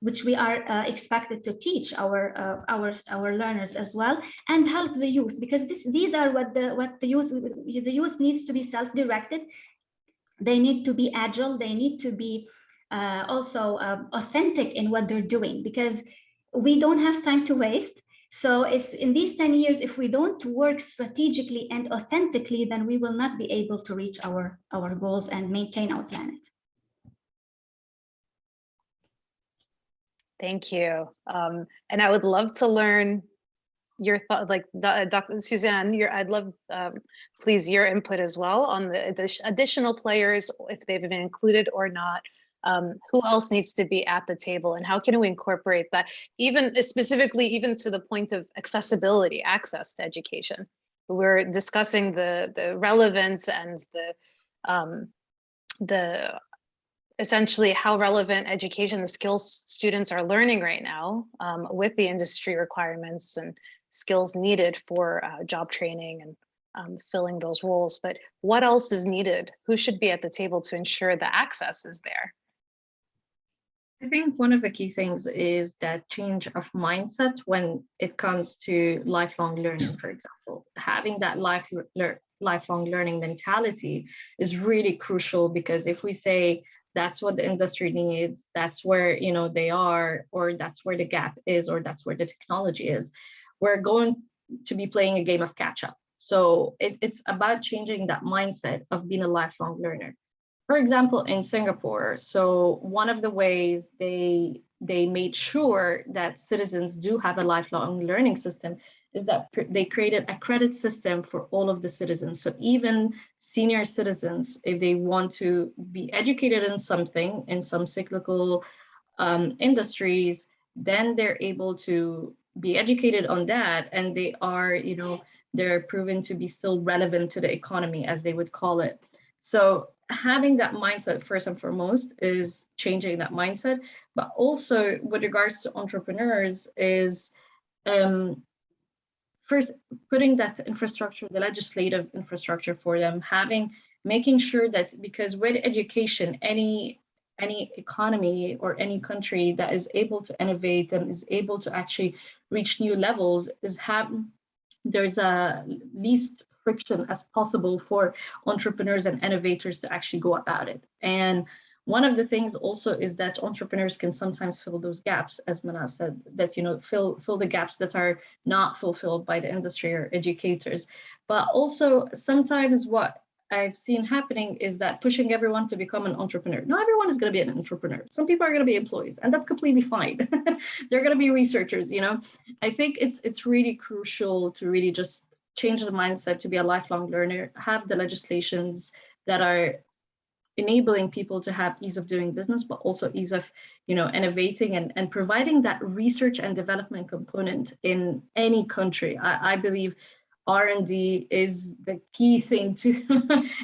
which we are expected to teach our learners as well, and help the youth, because these are what the youth needs to be self-directed. They need to be agile. They need to be also authentic in what they're doing, because we don't have time to waste. So it's in these 10 years, if we don't work strategically and authentically, then we will not be able to reach our goals and maintain our planet. Thank you. And I would love to learn your thought, like Dr. Suzanne, I'd love, please, your input as well on the additional players, if they've been included or not. Who else needs to be at the table, and how can we incorporate that, even specifically, even to the point of accessibility, access to education? We're discussing the relevance and the essentially how relevant education, the skills students are learning right now with the industry requirements and skills needed for job training and filling those roles. But what else is needed? Who should be at the table to ensure the access is there? I think one of the key things is that change of mindset when it comes to lifelong learning, for example. Having that lifelong learning mentality is really crucial, because if we say that's what the industry needs, that's where they are, or that's where the gap is, or that's where the technology is, we're going to be playing a game of catch up. So it's about changing that mindset of being a lifelong learner. For example, in Singapore, so one of the ways they made sure that citizens do have a lifelong learning system is that they created a credit system for all of the citizens. So even senior citizens, if they want to be educated in something, in some cyclical industries, then they're able to be educated on that, and they are, they're proven to be still relevant to the economy, as they would call it. So having that mindset, first and foremost, is changing that mindset. But also with regards to entrepreneurs is first putting that infrastructure, the legislative infrastructure for them, making sure that, because with education, any economy or any country that is able to innovate and is able to actually reach new levels there's a least friction as possible for entrepreneurs and innovators to actually go about it. And one of the things also is that entrepreneurs can sometimes fill those gaps, as Mana said, that fill the gaps that are not fulfilled by the industry or educators. But also sometimes what I've seen happening is that pushing everyone to become an entrepreneur. Not everyone is going to be an entrepreneur. Some people are going to be employees, and that's completely fine. They're going to be researchers, you know. I think it's really crucial to really just change the mindset to be a lifelong learner, have the legislations that are enabling people to have ease of doing business, but also ease of, you know, innovating and providing that research and development component in any country. I believe R&D is the key thing to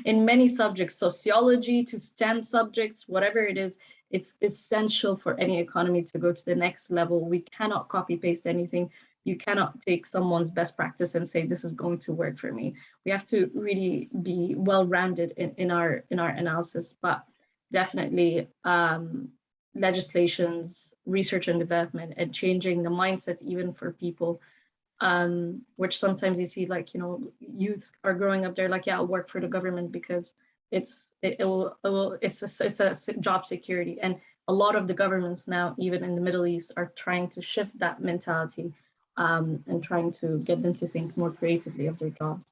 in many subjects, sociology to STEM subjects, whatever it is, it's essential for any economy to go to the next level. We cannot copy paste anything. You cannot take someone's best practice and say, this is going to work for me. We have to really be well-rounded in our analysis, but definitely legislations, research and development, and changing the mindset even for people, which sometimes you see, like, you know, youth are growing up, they're like, yeah, I'll work for the government because it's a job security. And a lot of the governments now, even in the Middle East, are trying to shift that mentality and trying to get them to think more creatively of their jobs.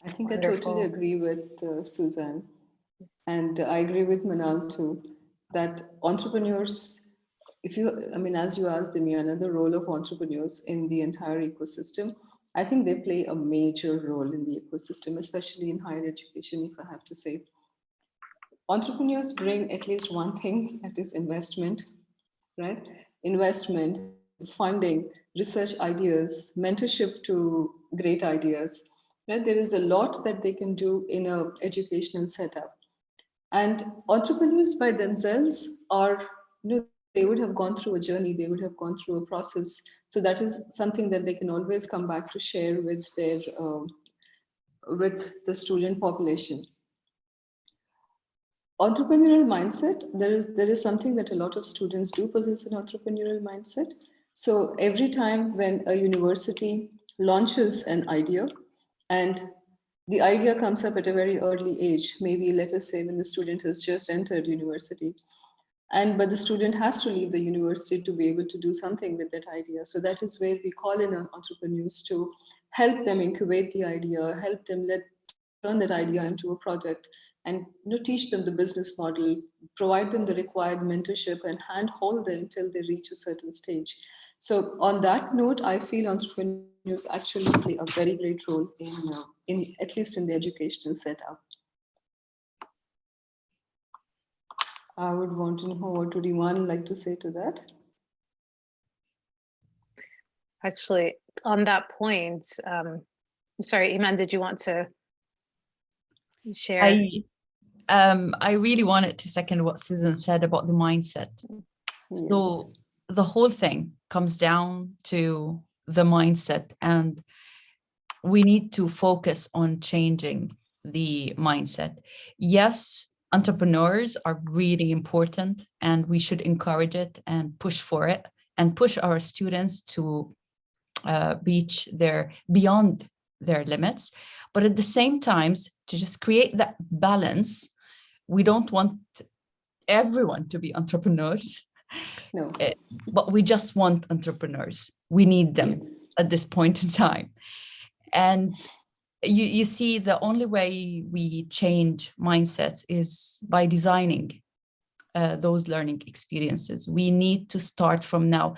I think Wonderful. I totally agree with Suzanne, and I agree with Manal too, that entrepreneurs, as you asked Damiana, the role of entrepreneurs in the entire ecosystem, I think they play a major role in the ecosystem, especially in higher education, if I have to say. Entrepreneurs bring at least one thing, that is investment, right? Investment, funding, research ideas, mentorship to great ideas. Right? There is a lot that they can do in an educational setup. And entrepreneurs by themselves are, they would have gone through a journey, they would have gone through a process. So that is something that they can always come back to share with their with the student population. Entrepreneurial mindset, there is something that a lot of students do possess, an entrepreneurial mindset. So every time when a university launches an idea, and the idea comes up at a very early age, maybe let us say when the student has just entered university, but the student has to leave the university to be able to do something with that idea. So that is where we call in entrepreneurs to help them incubate the idea, help them turn that idea into a project, and teach them the business model, provide them the required mentorship, and handhold them till they reach a certain stage. So on that note, I feel entrepreneurs actually play a very great role in at least in the educational setup. I would want to know what would Iman like to say to that? Actually, on that point, sorry, Iman, did you want to share? I really wanted to second what Susan said about the mindset. Yes. So the whole thing comes down to the mindset, and we need to focus on changing the mindset. Yes, entrepreneurs are really important, and we should encourage it and push for it, and push our students to reach beyond their limits. But at the same time, to just create that balance, we don't want everyone to be entrepreneurs. No. But we just want entrepreneurs. We need them. Yes. At this point in time. And you see, the only way we change mindsets is by designing those learning experiences. We need to start from now.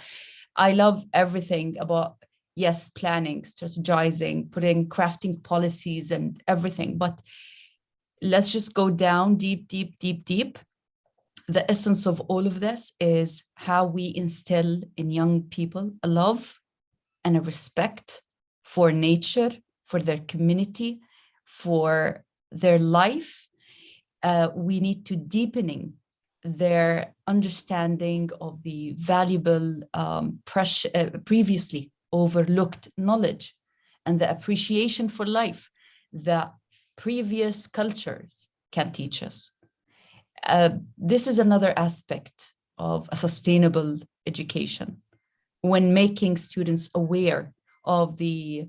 I love everything about, yes, planning, strategizing, crafting policies and everything, but let's just go down deep. The essence of all of this is how we instill in young people a love and a respect for nature, for their community, for their life. We need to deepening their understanding of the valuable, previously overlooked knowledge and the appreciation for life that previous cultures can teach us. This is another aspect of a sustainable education, when making students aware of the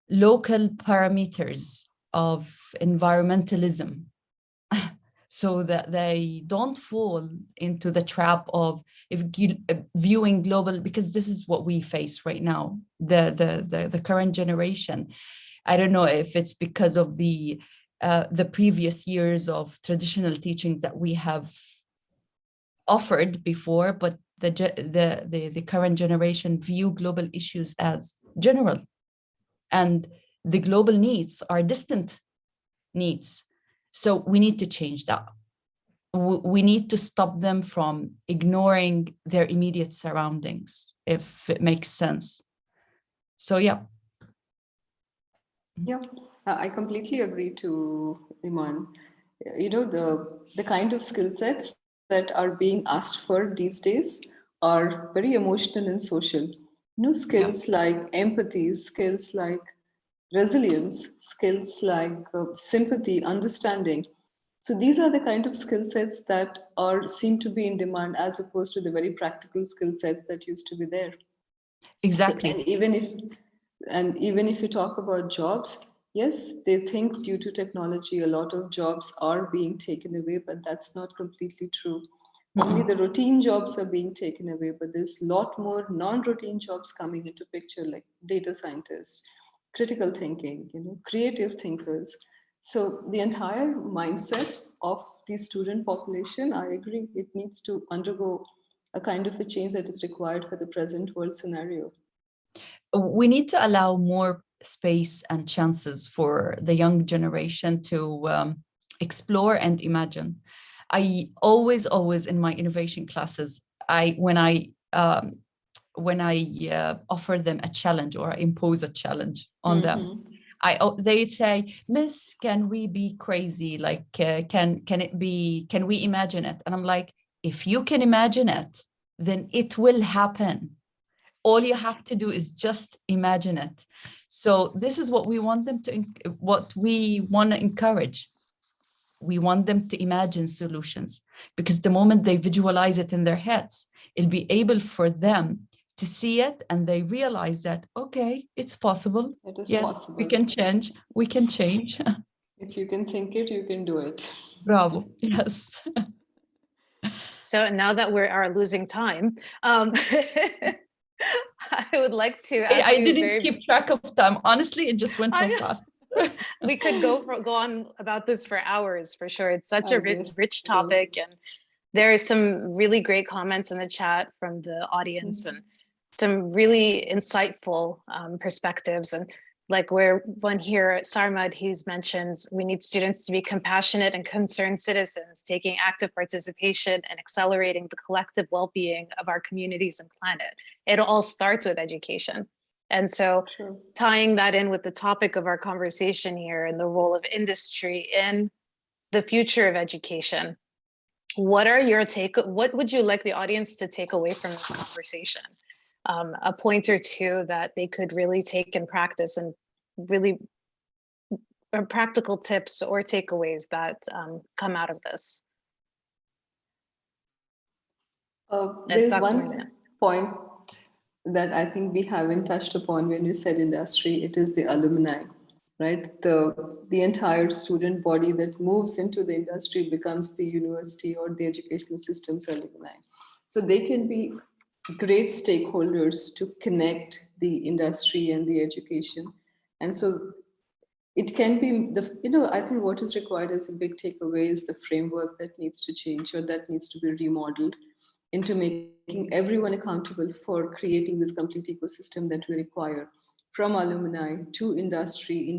local parameters of environmentalism, so that they don't fall into the trap of viewing global, because this is what we face right now, the current generation. I don't know if it's because of the previous years of traditional teachings that we have offered before, but the current generation view global issues as general, and the global needs are distant needs. So we need to change that. We need to stop them from ignoring their immediate surroundings, if it makes sense. So yeah. Yeah, I completely agree to Iman. You know, the kind of skill sets that are being asked for these days are very emotional and social. You know, Yeah. skills like empathy, skills like resilience, skills like sympathy, understanding. So these are the kind of skill sets that are seem to be in demand as opposed to the very practical skill sets that used to be there. So, Exactly. and even if you talk about jobs, yes, they think due to technology, a lot of jobs are being taken away, but that's not completely true. Only the routine jobs are being taken away, but there's a lot more non-routine jobs coming into picture, like data scientists, critical thinking, creative thinkers. So the entire mindset of the student population, I agree, it needs to undergo a kind of a change that is required for the present world scenario. We need to allow more space and chances for the young generation to explore and imagine. I always in my innovation classes, when I offer them a challenge or impose a challenge on them, they say, Miss, can we be crazy? Like, can we imagine it? And I'm like, if you can imagine it, then it will happen. All you have to do is just imagine it. So this is what we want them to, what we want to encourage. We want them to imagine solutions, because the moment they visualize it in their heads, it'll be able for them to see it, and they realize that, okay, it's possible. It is Yes, possible. we can change. We can change. If you can think it, you can do it. Bravo. Yes. So now that we are losing time, I would like to ask I you didn't keep track of time. Honestly, it just went so I know. fast. We could go on about this for hours for sure. It's such a I guess rich so. topic, and there are some really great comments in the chat from the audience and some really insightful perspectives. And like where one here, Sarmad, he's mentioned we need students to be compassionate and concerned citizens, taking active participation and accelerating the collective well-being of our communities and planet. It all starts with education. And so Sure. tying that in with the topic of our conversation here and the role of industry in the future of education, what would you like the audience to take away from this conversation? A point or two that they could really take in practice, and really practical tips or takeaways that come out of this. There's Dr. one Medina. point that I think we haven't touched upon when you said industry. It is the alumni, right? The entire student body that moves into the industry becomes the university or the educational system's alumni. So they can be great stakeholders to connect the industry and the education. And so it can be I think what is required as a big takeaway is the framework that needs to change, or that needs to be remodeled into making everyone accountable for creating this complete ecosystem that we require, from alumni to industry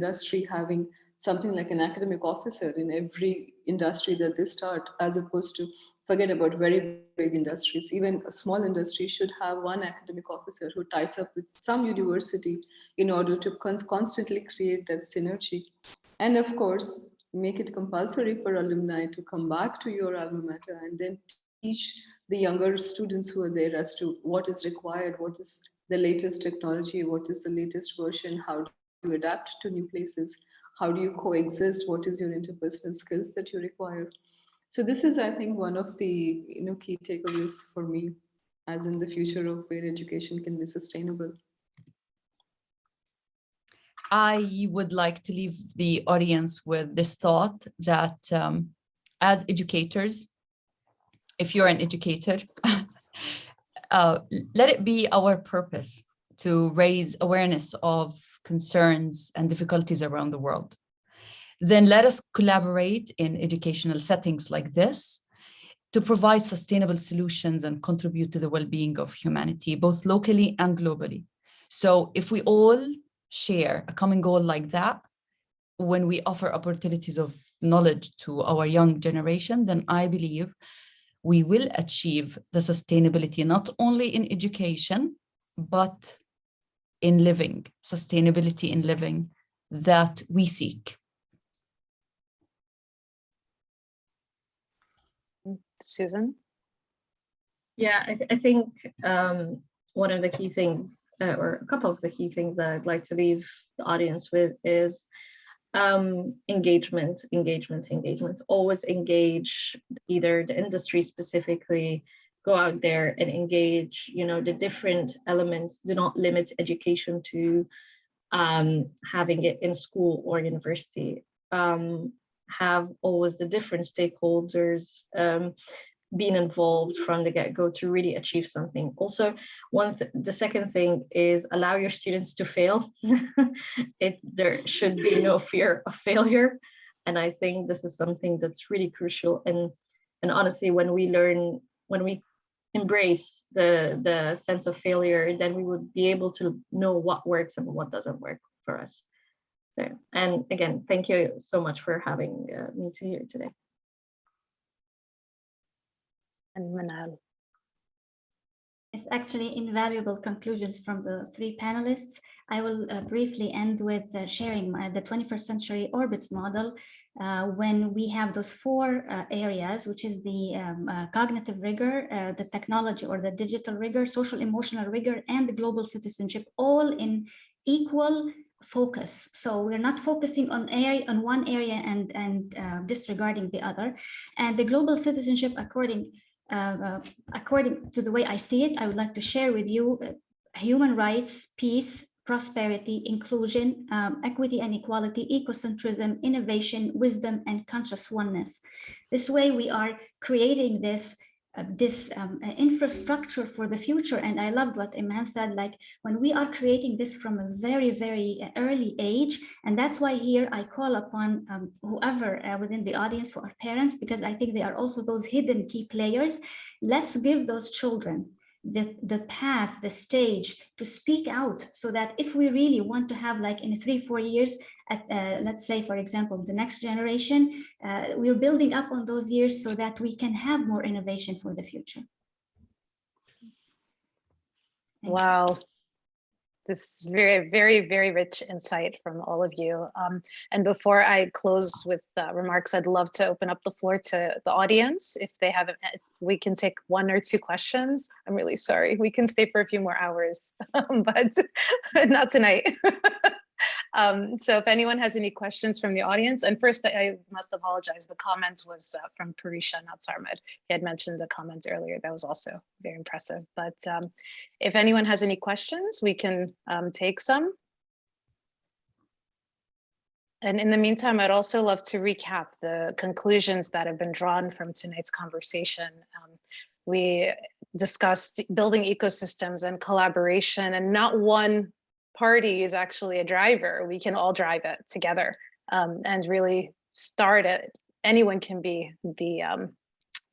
having something like an academic officer in every industry that they start, as opposed to, forget about very big industries, even a small industry should have one academic officer who ties up with some university in order to constantly create that synergy. And of course, make it compulsory for alumni to come back to your alma mater and then teach the younger students who are there as to what is required, what is the latest technology, what is the latest version, how do you adapt to new places, how do you coexist, what is your interpersonal skills that you require. So this is, I think, one of the key takeaways for me, as in the future of where education can be sustainable. I would like to leave the audience with this thought that as educators, if you're an educator, let it be our purpose to raise awareness of concerns and difficulties around the world. Then let us collaborate in educational settings like this to provide sustainable solutions and contribute to the well-being of humanity, both locally and globally. So if we all share a common goal like that, when we offer opportunities of knowledge to our young generation, then I believe we will achieve the sustainability, not only in education, but in living, sustainability in living that we seek. Susan? Yeah, I think one of the key things, or a couple of the key things that I'd like to leave the audience with is engagement. Always engage either the industry specifically, go out there and engage, the different elements. Do not limit education to having it in school or university. Have always the different stakeholders being involved from the get-go to really achieve something. Also, the second thing is allow your students to fail. There should be no fear of failure. And I think this is something that's really crucial. And honestly, when we embrace the sense of failure, then we would be able to know what works and what doesn't work for us. So, and again, thank you so much for having me here today. And Manal. It's actually invaluable conclusions from the three panelists. I will briefly end with sharing the 21st century orbits model when we have those four areas, which is the cognitive rigor, the technology or the digital rigor, social emotional rigor, and the global citizenship, all in equal focus. So we're not focusing on one area and disregarding the other. And the global citizenship, according to the way I see it, I would like to share with you human rights, peace, prosperity, inclusion, equity and equality, ecocentrism, innovation, wisdom, and conscious oneness. This way we are creating this infrastructure for the future. And I loved what Iman said, like when we are creating this from a very, very early age, and that's why here I call upon whoever within the audience, who are parents, because I think they are also those hidden key players. Let's give those children the path, the stage to speak out, so that if we really want to have, like in 3-4 years, let's say, for example, the next generation, we're building up on those years so that we can have more innovation for the future. Thank Wow. you. This is very, very, very rich insight from all of you. And before I close with remarks, I'd love to open up the floor to the audience. If they haven't, we can take 1 or 2 questions. I'm really sorry. We can stay for a few more hours, but not tonight. So if anyone has any questions from the audience, and first I must apologize, the comment was from Parisha, not Sarmed. He had mentioned the comment earlier. That was also very impressive. But if anyone has any questions, we can take some. And in the meantime, I'd also love to recap the conclusions that have been drawn from tonight's conversation. We discussed building ecosystems and collaboration, and not one party is actually a driver. We can all drive it together and really start it. Anyone can be the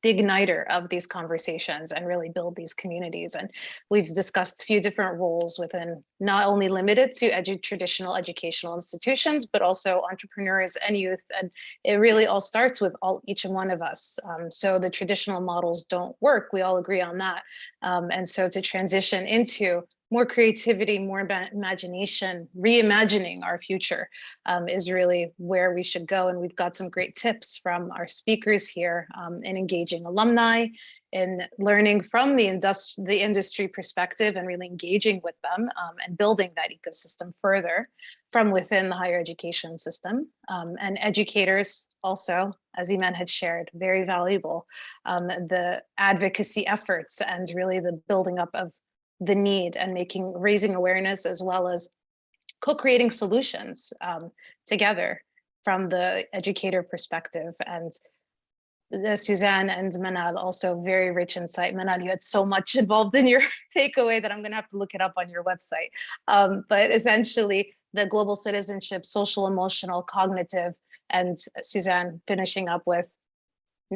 igniter of these conversations and really build these communities. And we've discussed a few different roles within, not only limited to traditional educational institutions, but also entrepreneurs and youth. And it really all starts with each one of us. So the traditional models don't work. We all agree on that. And so to transition into more creativity, more imagination, reimagining our future is really where we should go. And we've got some great tips from our speakers here in engaging alumni, in learning from the industry perspective and really engaging with them and building that ecosystem further from within the higher education system. And educators also, as Iman had shared, very valuable. The advocacy efforts and really the building up of the need and raising awareness, as well as co-creating solutions together from the educator perspective. And Suzanne and Manal, also very rich insight. Manal, you had so much involved in your takeaway that I'm going to have to look it up on your website. But essentially, the global citizenship, social, emotional, cognitive, and Suzanne finishing up with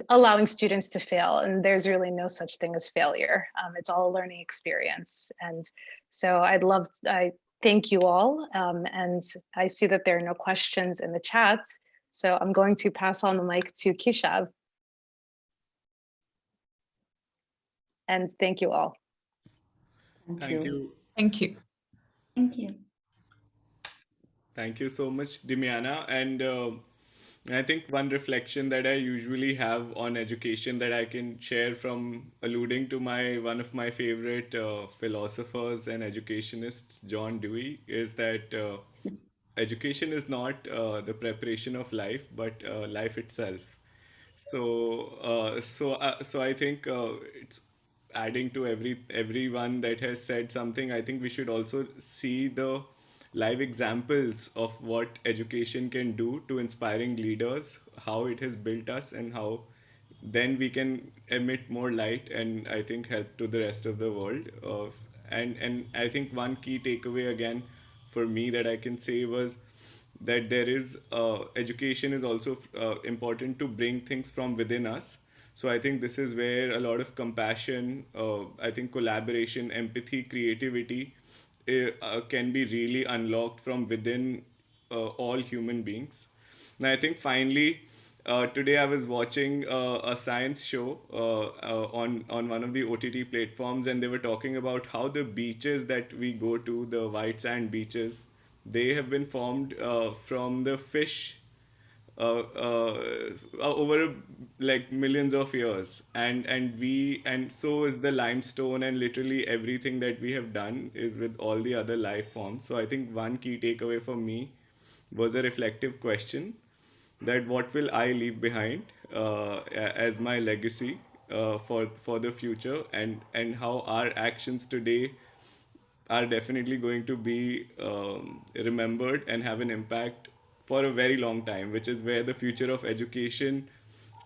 allowing students to fail. And there's really no such thing as failure. It's all a learning experience. And so I thank you all. And I see that there are no questions in the chat. So I'm going to pass on the mic to Keshav. And thank you all. Thank you. Thank you. Thank you. Thank you so much, Dimiana. And I think one reflection that I usually have on education that I can share from alluding to one of my favorite philosophers and educationists, John Dewey, is that education is not the preparation of life, but life itself. So I think it's adding to everyone that has said something. I think we should also see the live examples of what education can do to inspiring leaders, how it has built us, and how then we can emit more light and I think help to the rest of the world. And I think one key takeaway again for me that I can say was that there is education is also important to bring things from within us. So I think this is where a lot of compassion, I think collaboration, empathy, creativity can be really unlocked from within all human beings. And I think finally, today I was watching a science show on one of the OTT platforms, and they were talking about how the beaches that we go to, the white sand beaches, they have been formed from the fish over like millions of years, and so is the limestone, and literally everything that we have done is with all the other life forms. So I think one key takeaway for me was a reflective question, that what will I leave behind as my legacy for the future, and how our actions today are definitely going to be remembered and have an impact for a very long time, which is where the future of education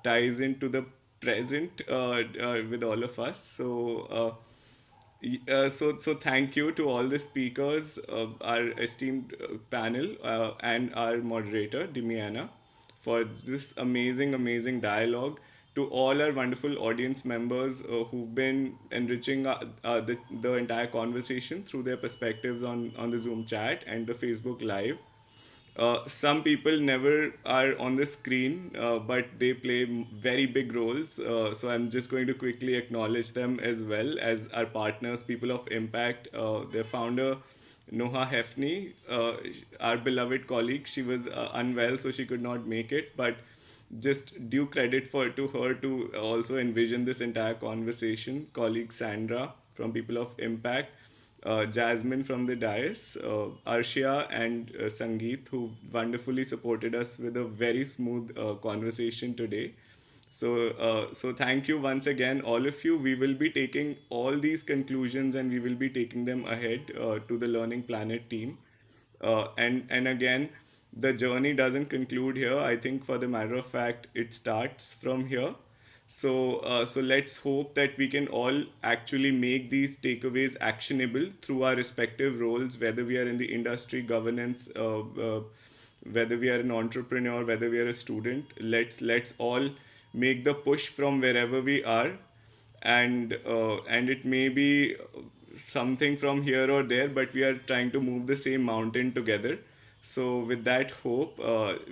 ties into the present with all of us. So thank you to all the speakers, our esteemed panel, and our moderator, Dimiana, for this amazing dialogue. To all our wonderful audience members who've been enriching the entire conversation through their perspectives on the Zoom chat and the Facebook Live. Some people never are on the screen, but they play very big roles. So I'm just going to quickly acknowledge them as well as our partners, people of impact. Their founder, Noha Hefni, our beloved colleague. She was unwell, so she could not make it, but just due credit to her to also envision this entire conversation. Colleague Sandra from People of Impact, Jasmine from the Dais, Arshia and Sangeet, who wonderfully supported us with a very smooth conversation today. So thank you once again, all of you. We will be taking all these conclusions and we will be taking them ahead to the Learning Planet team. And again, the journey doesn't conclude here. I think, for the matter of fact, it starts from here. So let's hope that we can all actually make these takeaways actionable through our respective roles, whether we are in the industry, governance, whether we are an entrepreneur, whether we are a student. Let's all make the push from wherever we are, and it may be something from here or there, but we are trying to move the same mountain together. So, with that hope,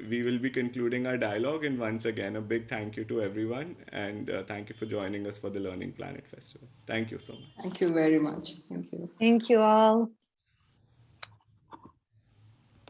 we will be concluding our dialogue. And once again, a big thank you to everyone. And thank you for joining us for the Learning Planet Festival. Thank you so much. Thank you very much. Thank you. Thank you all.